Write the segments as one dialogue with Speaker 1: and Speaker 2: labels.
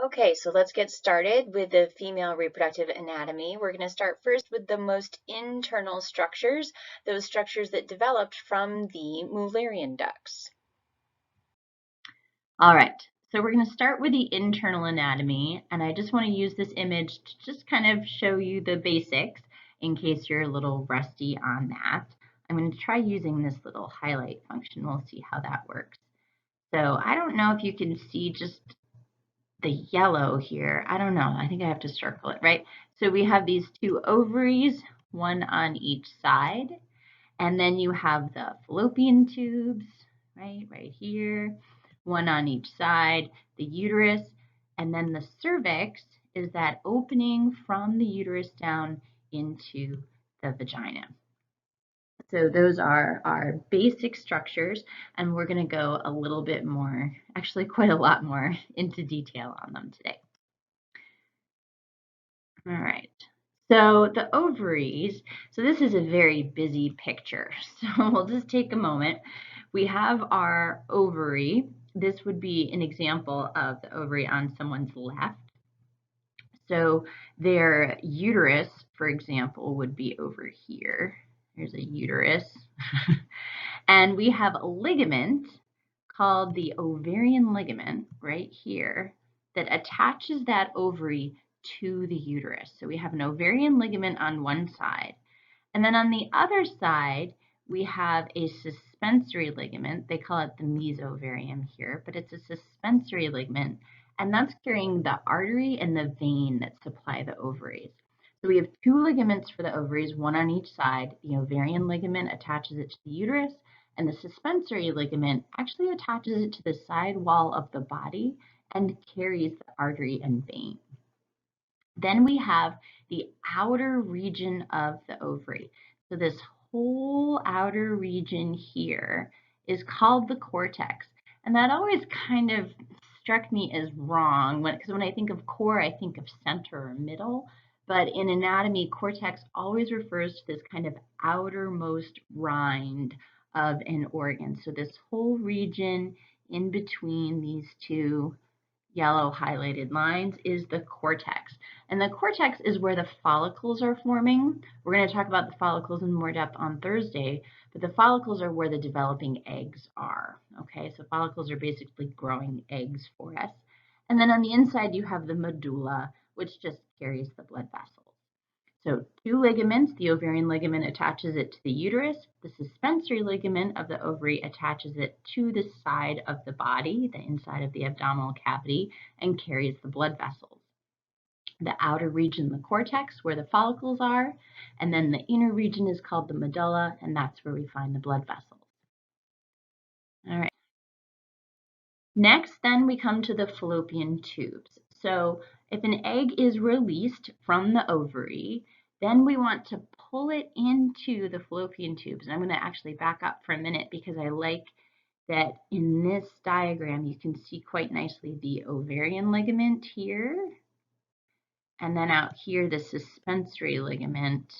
Speaker 1: Okay, so let's get started with the female reproductive anatomy. We're going to start first with the most internal structures, those structures that developed from the Mullerian ducts.
Speaker 2: All right, so we're going to start with the internal anatomy, and I just want to use this image to just kind of show you the basics in case you're a little rusty on that. I'm going to try using this little highlight function. We'll see how that works. So I don't know if you can see just the yellow here. I don't know. I think I have to circle it, right? So we have these two ovaries, one on each side, and then you have the fallopian tubes, right here, one on each side, the uterus, and then the cervix is that opening from the uterus down into the vagina. So those are our basic structures, and we're going to go a little bit more, actually quite a lot more, into detail on them today. All right. So the ovaries, so this is a very busy picture. So we'll just take a moment. We have our ovary. This would be an example of the ovary on someone's left. So their uterus, for example, would be over here. There's a uterus. And we have a ligament called the ovarian ligament right here that attaches that ovary to the uterus. So we have an ovarian ligament on one side. And then on the other side, we have a suspensory ligament. They call it the mesovarium here, but it's a suspensory ligament. And that's carrying the artery and the vein that supply the ovaries. So we have two ligaments for the ovaries, one on each side. The ovarian ligament attaches it to the uterus, and the suspensory ligament actually attaches it to the side wall of the body and carries the artery and vein. Then we have the outer region of the ovary. So this whole outer region here is called the cortex. And that always kind of struck me as wrong because when I think of core, I think of center or middle. But in anatomy, cortex always refers to this kind of outermost rind of an organ. So this whole region in between these two yellow highlighted lines is the cortex. And the cortex is where the follicles are forming. We're going to talk about the follicles in more depth on Thursday, but the follicles are where the developing eggs are. Okay, so follicles are basically growing eggs for us. And then on the inside, you have the medulla, which just carries the blood vessels. So two ligaments, the ovarian ligament attaches it to the uterus. The suspensory ligament of the ovary attaches it to the side of the body, the inside of the abdominal cavity, and carries the blood vessels. The outer region, the cortex, where the follicles are, and then the inner region is called the medulla, and that's where we find the blood vessels. All right. Next, then we come to the fallopian tubes. So if an egg is released from the ovary, then we want to pull it into the fallopian tubes. And I'm going to actually back up for a minute because I like that in this diagram you can see quite nicely the ovarian ligament here. And then out here, the suspensory ligament.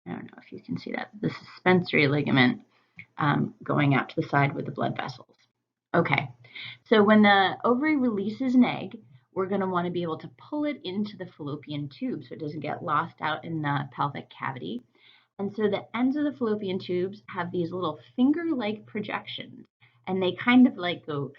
Speaker 2: I don't know if you can see that. The suspensory ligament going out to the side with the blood vessels. Okay, so when the ovary releases an egg, we're going to want to be able to pull it into the fallopian tube so it doesn't get lost out in the pelvic cavity. And so the ends of the fallopian tubes have these little finger-like projections, and they kind of like go,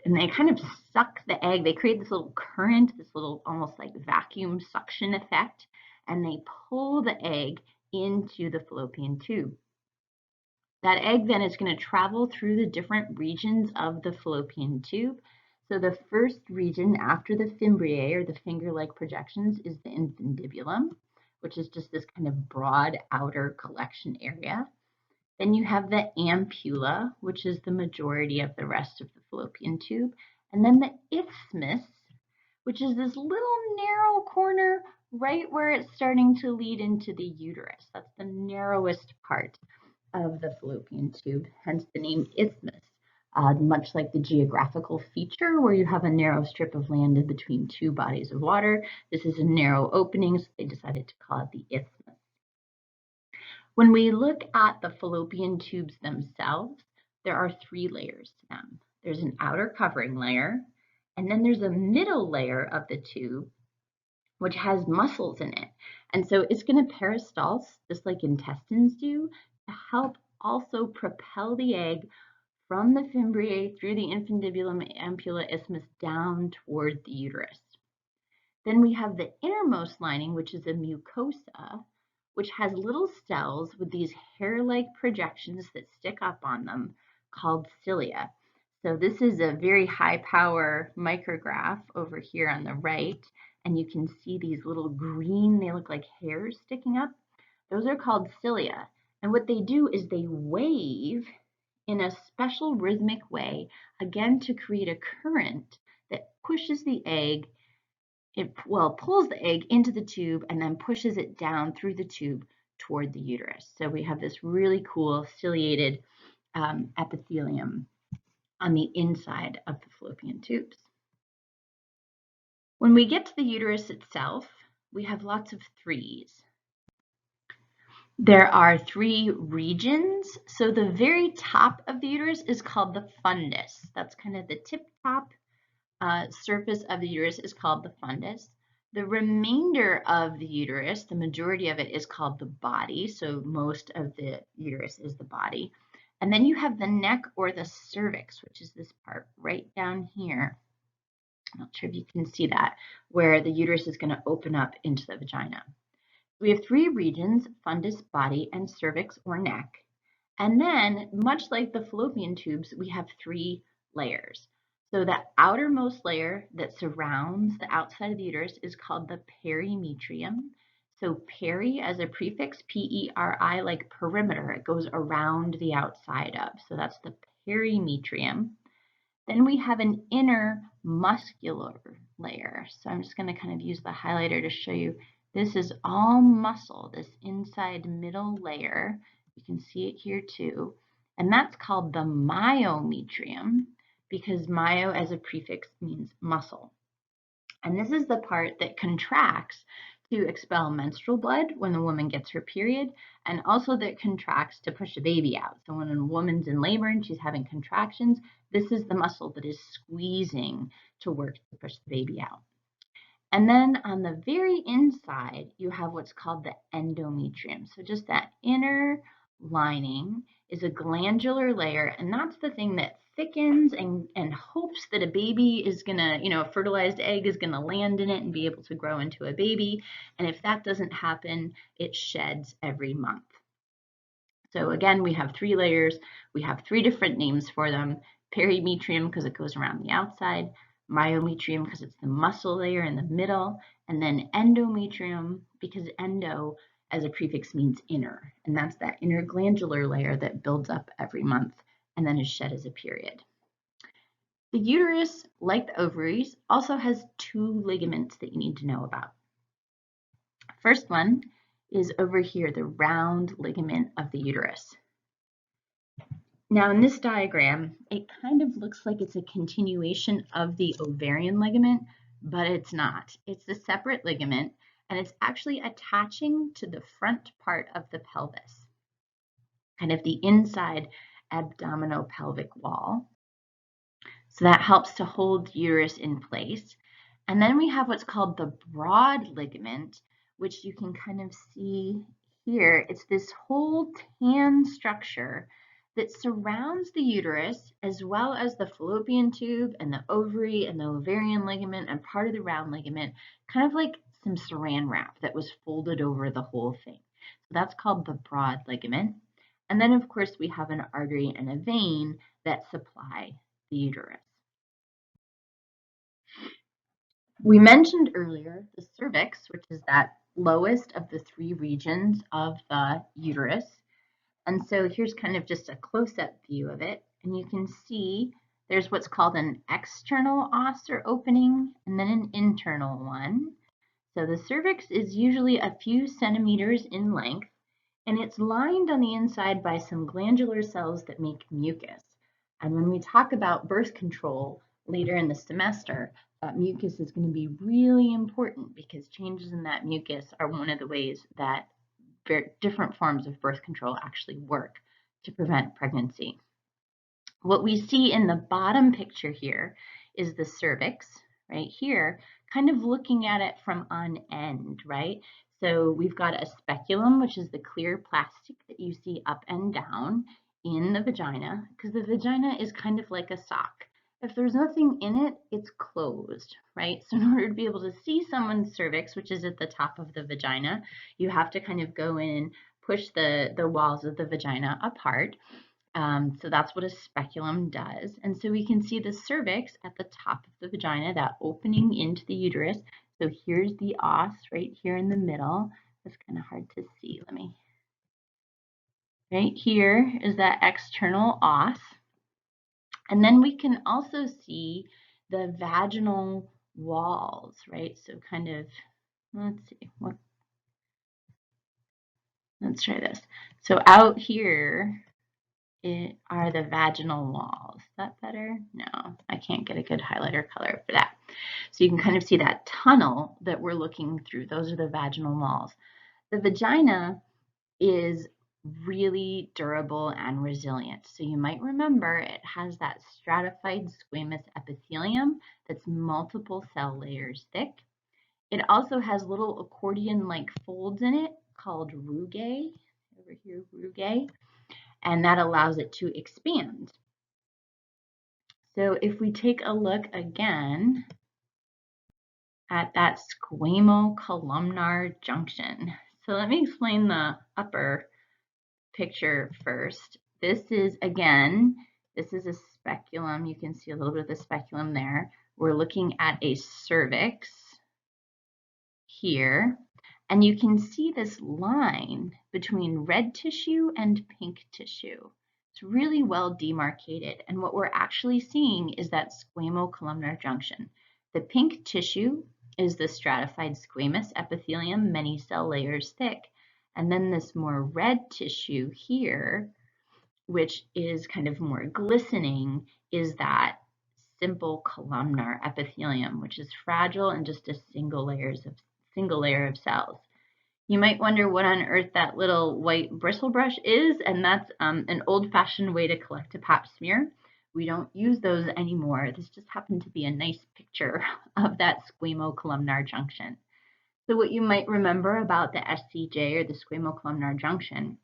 Speaker 2: and they kind of suck the egg. They create this little current, this little almost like vacuum suction effect, and they pull the egg into the fallopian tube. That egg then is going to travel through the different regions of the fallopian tube. So the first region after the fimbriae, or the finger-like projections, is the infundibulum, which is just this kind of broad outer collection area. Then you have the ampulla, which is the majority of the rest of the fallopian tube. And then the isthmus, which is this little narrow corner right where it's starting to lead into the uterus. That's the narrowest part of the fallopian tube, hence the name isthmus. Much like the geographical feature where you have a narrow strip of land in between two bodies of water, this is a narrow opening, so they decided to call it the isthmus. When we look at the fallopian tubes themselves, there are three layers to them. there's an outer covering layer, and then there's a middle layer of the tube which has muscles in it. And so it's going to peristalse, just like intestines do, to help also propel the egg from the fimbriae through the infundibulum ampulla isthmus down toward the uterus. Then we have the innermost lining, which is a mucosa, which has little cells with these hair-like projections that stick up on them called cilia. So this is a very high power micrograph over here on the right, and you can see these little green, they look like hairs sticking up. Those are called cilia. And what they do is they wave in a special rhythmic way, again to create a current that pushes the egg, pulls the egg into the tube and then pushes it down through the tube toward the uterus. So we have this really cool ciliated epithelium on the inside of the fallopian tubes. When we get to the uterus itself, we have lots of threes. There are 3 regions. So the very top of the uterus is called the fundus. That's kind of the tip-top surface of the uterus is called the fundus. The remainder of the uterus, the majority of it, is called the body. So most of the uterus is the body. And then you have the neck or the cervix, which is this part right down here. I'm not sure if you can see that, where the uterus is going to open up into the vagina. We have 3 regions, fundus, body, and cervix or neck. And then, much like the fallopian tubes, we have 3 layers. So the outermost layer that surrounds the outside of the uterus is called the perimetrium. So peri as a prefix, P-E-R-I, like perimeter. It goes around the outside of. So that's the perimetrium. Then we have an inner muscular layer. So I'm just going to kind of use the highlighter to show you. This is all muscle, this inside middle layer. You can see it here too. And that's called the myometrium because myo as a prefix means muscle. And this is the part that contracts to expel menstrual blood when the woman gets her period, and also that contracts to push a baby out. So when a woman's in labor and she's having contractions, this is the muscle that is squeezing to work to push the baby out. And then on the very inside, you have what's called the endometrium. So just that inner lining is a glandular layer, and that's the thing that thickens and hopes that a baby is gonna, a fertilized egg is gonna land in it and be able to grow into a baby. And if that doesn't happen, it sheds every month. So again, we have 3 layers. We have 3 different names for them. Perimetrium because it goes around the outside, myometrium because it's the muscle layer in the middle, and then endometrium because endo as a prefix means inner, and that's that inner glandular layer that builds up every month and then is shed as a period. The uterus, like the ovaries, also has 2 ligaments that you need to know about. First one is over here, the round ligament of the uterus. Now in this diagram, it kind of looks like it's a continuation of the ovarian ligament, but it's not. It's a separate ligament, and it's actually attaching to the front part of the pelvis, kind of the inside abdominopelvic wall. So that helps to hold the uterus in place. And then we have what's called the broad ligament, which you can kind of see here. It's this whole tan structure that surrounds the uterus, as well as the fallopian tube and the ovary and the ovarian ligament and part of the round ligament, kind of like some saran wrap that was folded over the whole thing. So that's called the broad ligament. And then, of course, we have an artery and a vein that supply the uterus. We mentioned earlier the cervix, which is that lowest of the 3 regions of the uterus. And so here's kind of just a close-up view of it. And you can see there's what's called an external os or opening and then an internal one. So the cervix is usually a few centimeters in length, and it's lined on the inside by some glandular cells that make mucus. And when we talk about birth control later in the semester, that mucus is going to be really important because changes in that mucus are one of the ways that different forms of birth control actually work to prevent pregnancy. What we see in the bottom picture here is the cervix right here, kind of looking at it from on end, right? So we've got a speculum, which is the clear plastic that you see up and down in the vagina, because the vagina is kind of like a sock. If there's nothing in it, it's closed, right? So in order to be able to see someone's cervix, which is at the top of the vagina, you have to kind of go in and push the walls of the vagina apart. So that's what a speculum does. And so we can see the cervix at the top of the vagina, that opening into the uterus. So here's the os right here in the middle. That's kind of hard to see. Right here is that external os. And then we can also see the vaginal walls, right? So kind of, let's see, let's try this. So out here, are the vaginal walls. Is that better? No, I can't get a good highlighter color for that. So you can kind of see that tunnel that we're looking through. Those are the vaginal walls. The vagina is really durable and resilient. So you might remember it has that stratified squamous epithelium that's multiple cell layers thick. It also has little accordion-like folds in it called rugae. Over here, rugae. And that allows it to expand. So if we take a look again at that squamo-columnar junction. So let me explain the upper picture first. This is, again, this is a speculum. You can see a little bit of the speculum there. We're looking at a cervix here. And you can see this line between red tissue and pink tissue. It's really well demarcated. And what we're actually seeing is that squamo-columnar junction. The pink tissue is the stratified squamous epithelium, many cell layers thick. And then this more red tissue here, which is kind of more glistening, is that simple columnar epithelium, which is fragile and just a single layer of cells. You might wonder what on earth that little white bristle brush is, and that's an old-fashioned way to collect a pap smear. We don't use those anymore. This just happened to be a nice picture of that squamo-columnar junction. So what you might remember about the SCJ, or the squamo-columnar junction,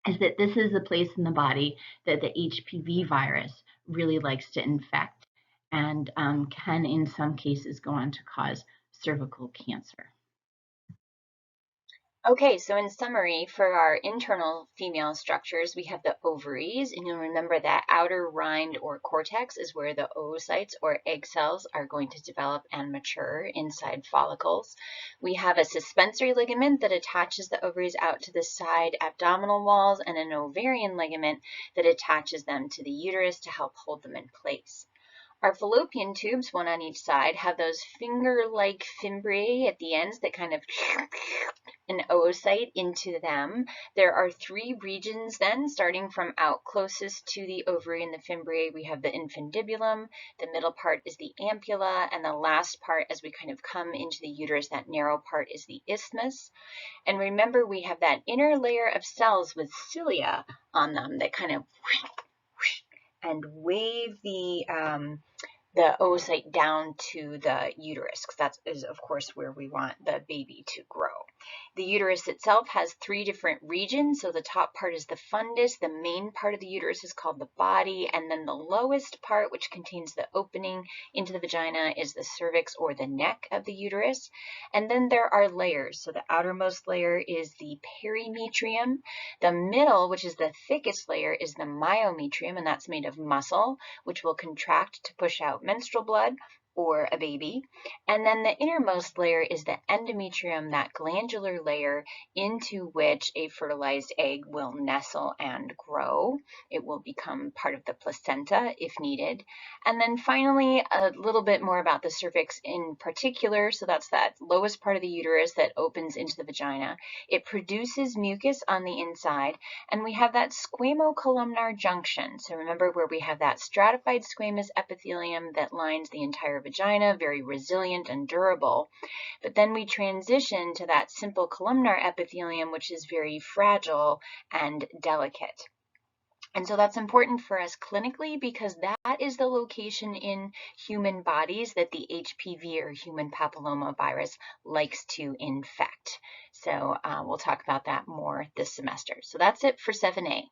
Speaker 2: is that this is the place in the body that the HPV virus really likes to infect and can, in some cases, go on to cause cervical cancer.
Speaker 1: Okay, so in summary, for our internal female structures, we have the ovaries, and you'll remember that outer rind or cortex is where the oocytes or egg cells are going to develop and mature inside follicles. We have a suspensory ligament that attaches the ovaries out to the side abdominal walls, and an ovarian ligament that attaches them to the uterus to help hold them in place. Our fallopian tubes, one on each side, have those finger-like fimbriae at the ends that kind of an oocyte into them. There are three regions then, starting from out closest to the ovary and the fimbriae. We have the infundibulum, the middle part is the ampulla, and the last part, as we kind of come into the uterus, that narrow part is the isthmus. And remember, we have that inner layer of cells with cilia on them that kind of and wave the oocyte down to the uterus, because that is, of course, where we want the baby to grow. The uterus itself has three different regions. So the top part is the fundus, the main part of the uterus is called the body, and then the lowest part, which contains the opening into the vagina, is the cervix or the neck of the uterus. And then there are layers. So the outermost layer is the perimetrium. The middle, which is the thickest layer, is the myometrium, and that's made of muscle, which will contract to push out menstrual blood or a baby. And then the innermost layer is the endometrium, that glandular layer into which a fertilized egg will nestle and grow. It will become part of the placenta if needed. And then finally, a little bit more about the cervix in particular. So that's that lowest part of the uterus that opens into the vagina. It produces mucus on the inside, and we have that squamo-columnar junction. So remember, where we have that stratified squamous epithelium that lines the entire vagina, very resilient and durable. But then we transition to that simple columnar epithelium, which is very fragile and delicate. And so that's important for us clinically because that is the location in human bodies that the HPV or human papillomavirus likes to infect. So we'll talk about that more this semester. So that's it for 7A.